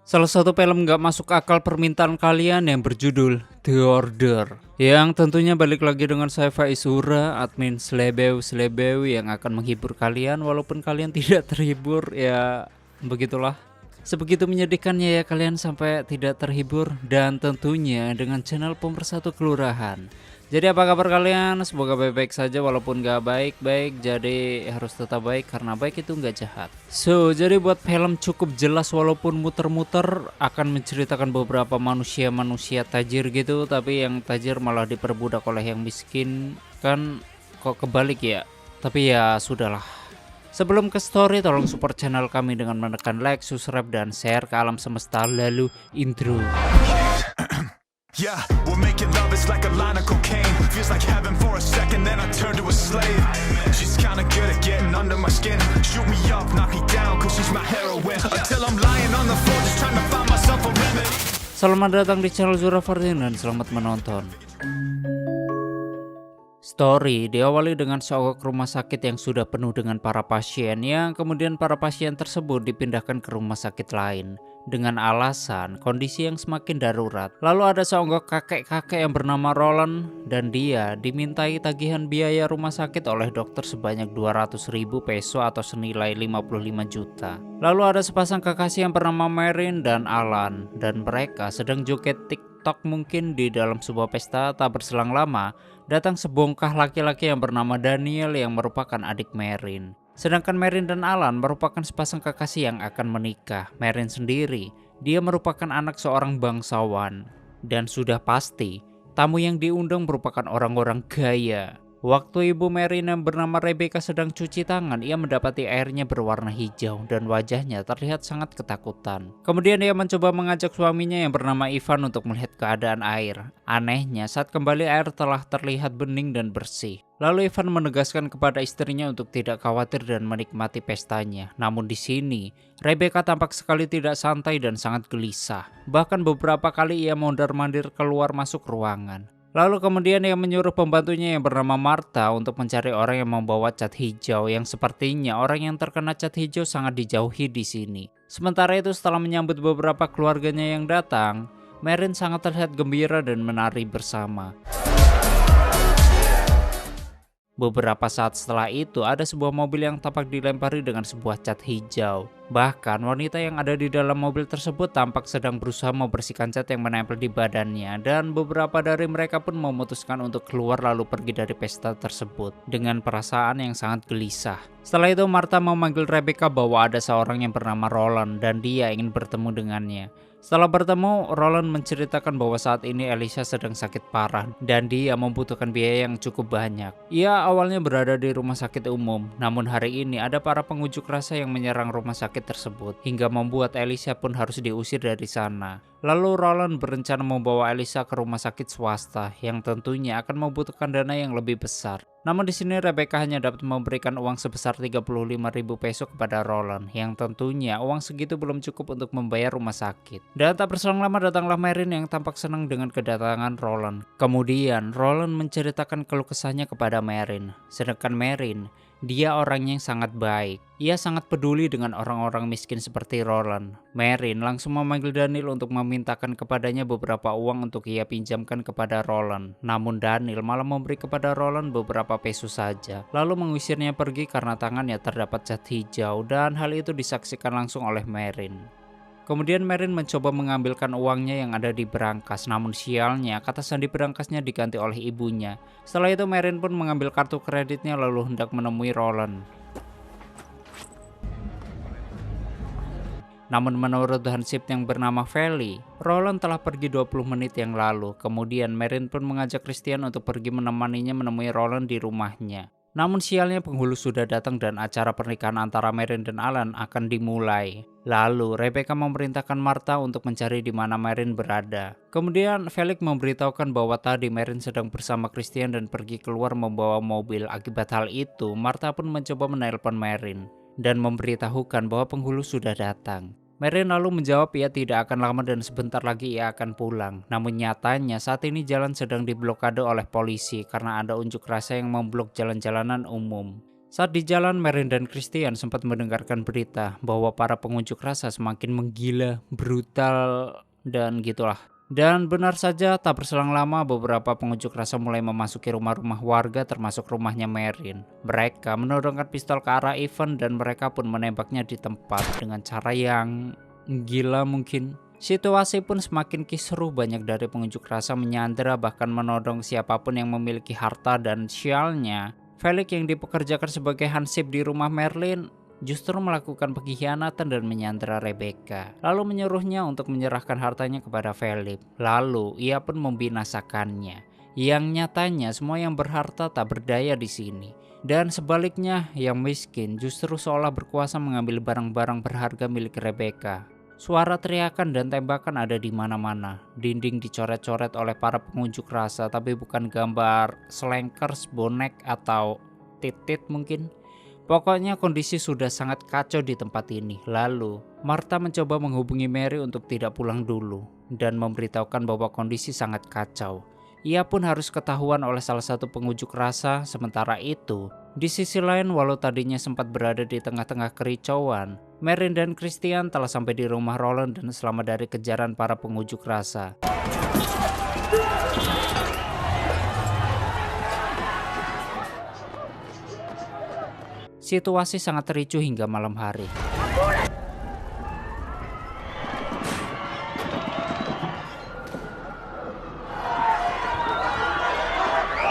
Salah satu film nggak masuk akal permintaan kalian yang berjudul The Order, yang tentunya balik lagi dengan saya Faiz Sura, admin Slebeu yang akan menghibur kalian walaupun kalian tidak terhibur, ya begitulah. Sebegitu menyedihkannya ya kalian sampai tidak terhibur, dan tentunya dengan channel Pemersatu Kelurahan. Jadi apa kabar kalian? Semoga baik-baik saja walaupun gak baik-baik. Jadi harus tetap baik karena baik itu gak jahat. So, jadi buat film cukup jelas walaupun muter-muter, akan menceritakan beberapa manusia-manusia tajir gitu, tapi yang tajir malah diperbudak oleh yang miskin. Kan kok kebalik ya? Tapi ya sudahlah. Sebelum ke story, tolong support channel kami dengan menekan like, subscribe, dan share ke alam semesta. Lalu intro. Yeah, we're making love, it's like a line of cocaine. Feels like heaven for a second, then I turn to a slave. She's kinda good at getting under my skin. Shoot me up, knock me down, cause she's my heroine. Until I'm lying on the floor, just trying to find myself a remedy. Selamat datang di channel Zura Fardin dan selamat menonton. Story diawali dengan seonggok rumah sakit yang sudah penuh dengan para pasien, yang kemudian para pasien tersebut dipindahkan ke rumah sakit lain dengan alasan kondisi yang semakin darurat. Lalu ada seonggok kakek-kakek yang bernama Roland, dan dia dimintai tagihan biaya rumah sakit oleh dokter sebanyak 200.000 peso atau senilai 55 juta. Lalu ada sepasang kekasih yang bernama Marin dan Alan, dan mereka sedang joget TikTok mungkin di dalam sebuah pesta. Tak berselang lama, datang sebongkah laki-laki yang bernama Daniel yang merupakan adik Marin. Sedangkan Marin dan Alan merupakan sepasang kekasih yang akan menikah. Marin sendiri, dia merupakan anak seorang bangsawan. Dan sudah pasti, tamu yang diundang merupakan orang-orang kaya. Waktu ibu Marin yang bernama Rebecca sedang cuci tangan, ia mendapati airnya berwarna hijau dan wajahnya terlihat sangat ketakutan. Kemudian ia mencoba mengajak suaminya yang bernama Ivan untuk melihat keadaan air. Anehnya, saat kembali air telah terlihat bening dan bersih. Lalu Ivan menegaskan kepada istrinya untuk tidak khawatir dan menikmati pestanya. Namun di sini, Rebecca tampak sekali tidak santai dan sangat gelisah. Bahkan beberapa kali ia mondar-mandir keluar masuk ruangan. Lalu kemudian ia menyuruh pembantunya yang bernama Martha untuk mencari orang yang membawa cat hijau, yang sepertinya orang yang terkena cat hijau sangat dijauhi di sini. Sementara itu, setelah menyambut beberapa keluarganya yang datang, Marin sangat terlihat gembira dan menari bersama. Beberapa saat setelah itu, ada sebuah mobil yang tampak dilempari dengan sebuah cat hijau. Bahkan wanita yang ada di dalam mobil tersebut tampak sedang berusaha membersihkan cat yang menempel di badannya, dan beberapa dari mereka pun memutuskan untuk keluar lalu pergi dari pesta tersebut dengan perasaan yang sangat gelisah. Setelah itu, Martha memanggil Rebecca bahwa ada seorang yang bernama Roland dan dia ingin bertemu dengannya. Setelah bertemu, Roland menceritakan bahwa saat ini Elisa sedang sakit parah dan dia membutuhkan biaya yang cukup banyak. Ia awalnya berada di rumah sakit umum, namun hari ini ada para pengunjuk rasa yang menyerang rumah sakit tersebut hingga membuat Elisa pun harus diusir dari sana. Lalu Roland berencana membawa Elisa ke rumah sakit swasta yang tentunya akan membutuhkan dana yang lebih besar. Namun di sini Rebecca hanya dapat memberikan uang sebesar 35.000 peso kepada Roland, yang tentunya uang segitu belum cukup untuk membayar rumah sakit. Dan tak berselang lama datanglah Marin yang tampak senang dengan kedatangan Roland. Kemudian Roland menceritakan keluh kesahnya kepada Marin. Sedangkan Marin, dia orangnya yang sangat baik. Ia sangat peduli dengan orang-orang miskin seperti Roland. Marin langsung memanggil Daniel untuk memintakan kepadanya beberapa uang untuk ia pinjamkan kepada Roland. Namun Daniel malah memberi kepada Roland beberapa peso saja, lalu mengusirnya pergi karena tangannya terdapat cat hijau, dan hal itu disaksikan langsung oleh Marin. Kemudian Marin mencoba mengambilkan uangnya yang ada di berangkas, namun sialnya kata sandi berangkasnya diganti oleh ibunya. Setelah itu Marin pun mengambil kartu kreditnya lalu hendak menemui Roland. Namun menurut hansip yang bernama Feli, Roland telah pergi 20 menit yang lalu. Kemudian Marin pun mengajak Christian untuk pergi menemaninya menemui Roland di rumahnya. Namun sialnya penghulu sudah datang dan acara pernikahan antara Marin dan Alan akan dimulai. Lalu Rebecca memerintahkan Martha untuk mencari di mana Marin berada. Kemudian Felix memberitahukan bahwa tadi Marin sedang bersama Christian dan pergi keluar membawa mobil. Akibat hal itu, Martha pun mencoba menelpon Marin dan memberitahukan bahwa penghulu sudah datang. Marin lalu menjawab ia tidak akan lama dan sebentar lagi ia akan pulang. Namun nyatanya saat ini jalan sedang diblokade oleh polisi karena ada unjuk rasa yang memblok jalan-jalanan umum. Saat di jalan, Marin dan Christian sempat mendengarkan berita bahwa para pengunjuk rasa semakin menggila, brutal, dan gitulah. Dan benar saja, tak berselang lama beberapa pengunjuk rasa mulai memasuki rumah-rumah warga termasuk rumahnya Marin. Mereka menodongkan pistol ke arah Ivan dan mereka pun menembaknya di tempat dengan cara yang gila mungkin. Situasi pun semakin kisruh, banyak dari pengunjuk rasa menyandera bahkan menodong siapapun yang memiliki harta dan sialnya. Felix yang dipekerjakan sebagai hansip di rumah Merlin justru melakukan pengkhianatan dan menyandera Rebecca. Lalu menyuruhnya untuk menyerahkan hartanya kepada Felix. Lalu ia pun membinasakannya. Yang nyatanya semua yang berharta tak berdaya di sini. Dan sebaliknya yang miskin justru seolah berkuasa mengambil barang-barang berharga milik Rebecca. Suara teriakan dan tembakan ada di mana-mana. Dinding dicoret-coret oleh para pengunjuk rasa, tapi bukan gambar slankers, bonek, atau titit mungkin. Pokoknya kondisi sudah sangat kacau di tempat ini. Lalu, Martha mencoba menghubungi Mary untuk tidak pulang dulu dan memberitahukan bahwa kondisi sangat kacau. Ia pun harus ketahuan oleh salah satu pengunjuk rasa. Sementara itu, di sisi lain walau tadinya sempat berada di tengah-tengah kericauan, Marin dan Christian telah sampai di rumah Roland dan selamat dari kejaran para pengunjuk rasa. Situasi sangat ricuh hingga malam hari.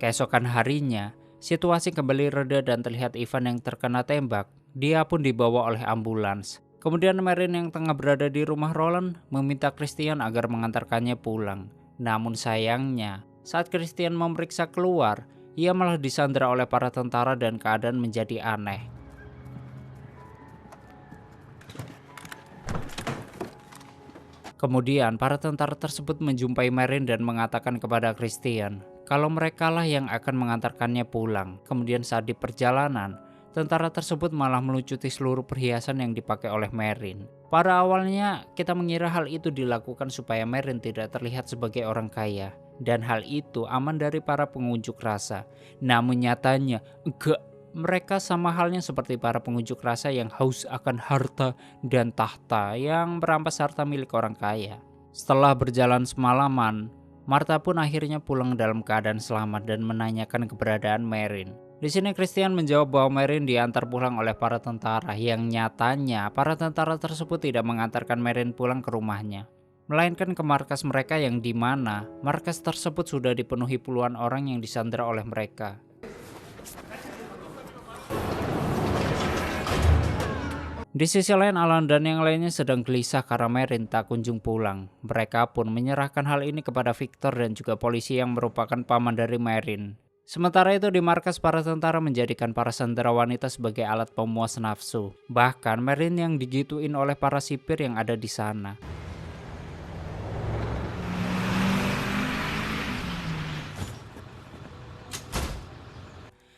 Keesokan harinya, situasi kembali reda dan terlihat Ivan yang terkena tembak. Dia pun dibawa oleh ambulans. Kemudian Marin yang tengah berada di rumah Roland meminta Christian agar mengantarkannya pulang. Namun sayangnya, saat Christian memeriksa keluar, ia malah disandera oleh para tentara dan keadaan menjadi aneh. Kemudian para tentara tersebut menjumpai Marin dan mengatakan kepada Christian kalau merekalah yang akan mengantarkannya pulang. Kemudian saat di perjalanan, tentara tersebut malah melucuti seluruh perhiasan yang dipakai oleh Marin. Pada awalnya kita mengira hal itu dilakukan supaya Marin tidak terlihat sebagai orang kaya. Dan hal itu aman dari para pengunjuk rasa. Namun nyatanya enggak. Mereka sama halnya seperti para pengunjuk rasa yang haus akan harta dan tahta yang merampas harta milik orang kaya. Setelah berjalan semalaman, Martha pun akhirnya pulang dalam keadaan selamat dan menanyakan keberadaan Marin. Di sini Christian menjawab bahwa Marin diantar pulang oleh para tentara, yang nyatanya para tentara tersebut tidak mengantarkan Marin pulang ke rumahnya, melainkan ke markas mereka yang dimana markas tersebut sudah dipenuhi puluhan orang yang disandera oleh mereka. Di sisi lain, Alan dan yang lainnya sedang gelisah karena Marin tak kunjung pulang. Mereka pun menyerahkan hal ini kepada Victor dan juga polisi yang merupakan paman dari Marin. Sementara itu di markas, para tentara menjadikan para sandera wanita sebagai alat pemuas nafsu. Bahkan Marin yang digituin oleh para sipir yang ada di sana.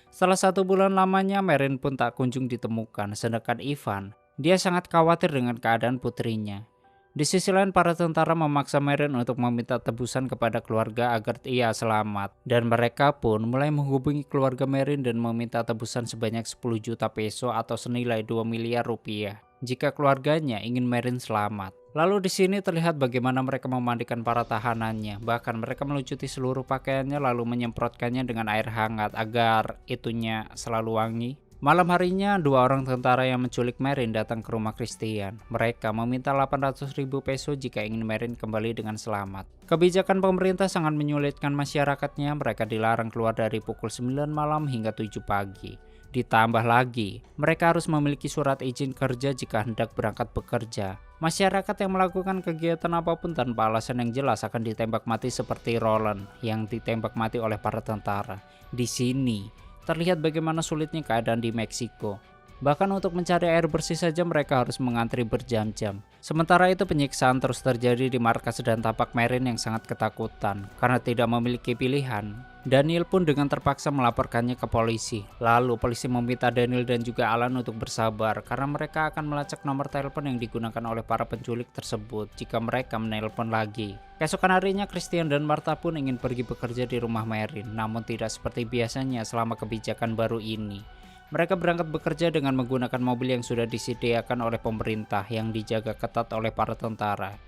Setelah 1 bulan lamanya, Marin pun tak kunjung ditemukan, sedangkan Ivan, dia sangat khawatir dengan keadaan putrinya. Di sisi lain, para tentara memaksa Marin untuk meminta tebusan kepada keluarga agar ia selamat. Dan mereka pun mulai menghubungi keluarga Marin dan meminta tebusan sebanyak 10 juta peso atau senilai 2 miliar rupiah jika keluarganya ingin Marin selamat. Lalu di sini terlihat bagaimana mereka memandikan para tahanannya. Bahkan mereka melucuti seluruh pakaiannya lalu menyemprotkannya dengan air hangat agar itunya selalu wangi. Malam harinya, 2 orang tentara yang menculik Marin datang ke rumah Christian. Mereka meminta 800.000 peso jika ingin Marin kembali dengan selamat. Kebijakan pemerintah sangat menyulitkan masyarakatnya. Mereka dilarang keluar dari pukul 9 malam hingga 7 pagi. Ditambah lagi, mereka harus memiliki surat izin kerja jika hendak berangkat bekerja. Masyarakat yang melakukan kegiatan apapun tanpa alasan yang jelas akan ditembak mati seperti Roland yang ditembak mati oleh para tentara. Di sini terlihat bagaimana sulitnya keadaan di Meksiko. Bahkan untuk mencari air bersih saja mereka harus mengantri berjam-jam. Sementara itu penyiksaan terus terjadi di markas dan tampak Marin yang sangat ketakutan karena tidak memiliki pilihan. Daniel pun dengan terpaksa melaporkannya ke polisi. Lalu polisi meminta Daniel dan juga Alan untuk bersabar karena mereka akan melacak nomor telepon yang digunakan oleh para penculik tersebut jika mereka menelpon lagi. Keesokan harinya Christian dan Martha pun ingin pergi bekerja di rumah Marin, namun tidak seperti biasanya selama kebijakan baru ini. Mereka berangkat bekerja dengan menggunakan mobil yang sudah disediakan oleh pemerintah yang dijaga ketat oleh para tentara.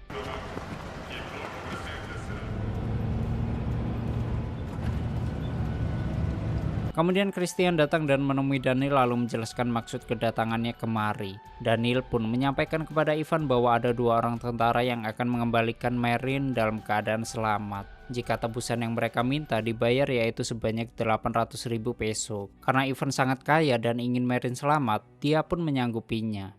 Kemudian Christian datang dan menemui Daniel lalu menjelaskan maksud kedatangannya kemari. Daniel pun menyampaikan kepada Ivan bahwa ada 2 orang tentara yang akan mengembalikan Marin dalam keadaan selamat. Jika tebusan yang mereka minta dibayar yaitu sebanyak 800.000 peso. Karena Ivan sangat kaya dan ingin Marin selamat, dia pun menyanggupinya.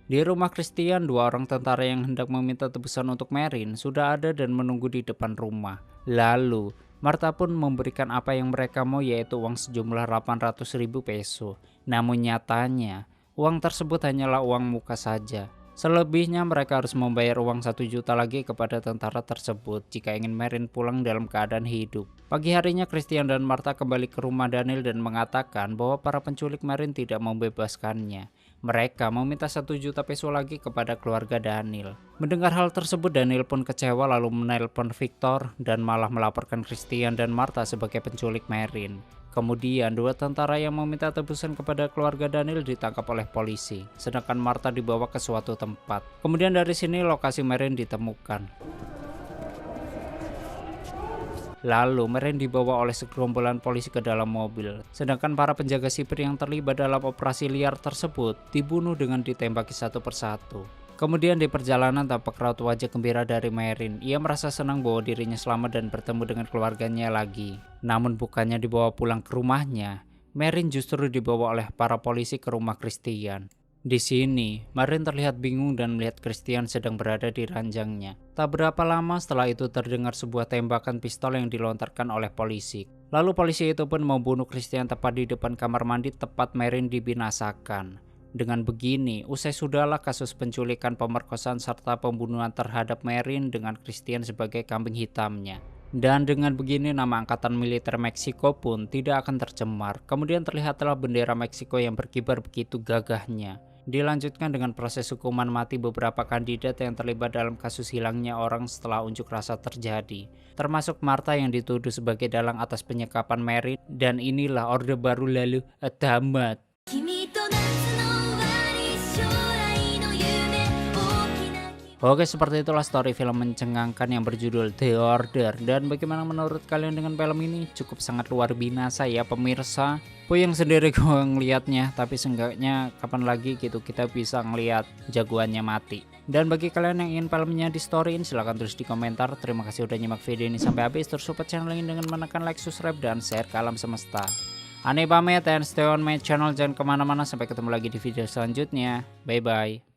Di rumah Christian, 2 orang tentara yang hendak meminta tebusan untuk Marin sudah ada dan menunggu di depan rumah. Lalu Martha pun memberikan apa yang mereka mau yaitu uang sejumlah 800.000 peso. Namun nyatanya, uang tersebut hanyalah uang muka saja. Selebihnya mereka harus membayar uang 1 juta lagi kepada tentara tersebut jika ingin Marin pulang dalam keadaan hidup. Pagi harinya Christian dan Martha kembali ke rumah Daniel dan mengatakan bahwa para penculik Marin tidak membebaskannya. Mereka meminta 1 juta peso lagi kepada keluarga Daniel. Mendengar hal tersebut, Daniel pun kecewa lalu menelpon Victor dan malah melaporkan Christian dan Martha sebagai penculik Marin. Kemudian 2 tentara yang meminta tebusan kepada keluarga Daniel ditangkap oleh polisi, sedangkan Martha dibawa ke suatu tempat. Kemudian dari sini lokasi Marin ditemukan. Lalu Marin dibawa oleh segerombolan polisi ke dalam mobil, sedangkan para penjaga sipir yang terlibat dalam operasi liar tersebut dibunuh dengan ditembaki satu persatu. Kemudian di perjalanan tampak raut wajah gembira dari Marin. Ia merasa senang bahwa dirinya selamat dan bertemu dengan keluarganya lagi. Namun bukannya dibawa pulang ke rumahnya, Marin justru dibawa oleh para polisi ke rumah Christian. Di sini, Marin terlihat bingung dan melihat Christian sedang berada di ranjangnya. Tak berapa lama setelah itu terdengar sebuah tembakan pistol yang dilontarkan oleh polisi. Lalu polisi itu pun membunuh Christian tepat di depan kamar mandi tempat Marin dibinasakan. Dengan begini, usai sudahlah kasus penculikan, pemerkosaan, serta pembunuhan terhadap Marin dengan Christian sebagai kambing hitamnya. Dan dengan begini nama angkatan militer Meksiko pun tidak akan tercemar. Kemudian terlihatlah bendera Meksiko yang berkibar begitu gagahnya. Dilanjutkan dengan proses hukuman mati beberapa kandidat yang terlibat dalam kasus hilangnya orang setelah unjuk rasa terjadi. Termasuk Martha yang dituduh sebagai dalang atas penyekapan Marin, dan inilah Orde Baru lalu tamat. Oke, seperti itulah story film mencengangkan yang berjudul The Order. Dan bagaimana menurut kalian dengan film ini? Cukup sangat luar biasa ya pemirsa. Puyeng sendiri gue ngeliatnya, tapi seenggaknya kapan lagi gitu kita bisa ngeliat jagoannya mati. Dan bagi kalian yang ingin filmnya di storyin, silahkan tulis di komentar. Terima kasih udah nyimak video ini sampai habis. Terus support channel ini dengan menekan like, subscribe, dan share ke alam semesta. Aneh pamit and stay on my channel. Jangan kemana-mana, sampai ketemu lagi di video selanjutnya. Bye bye.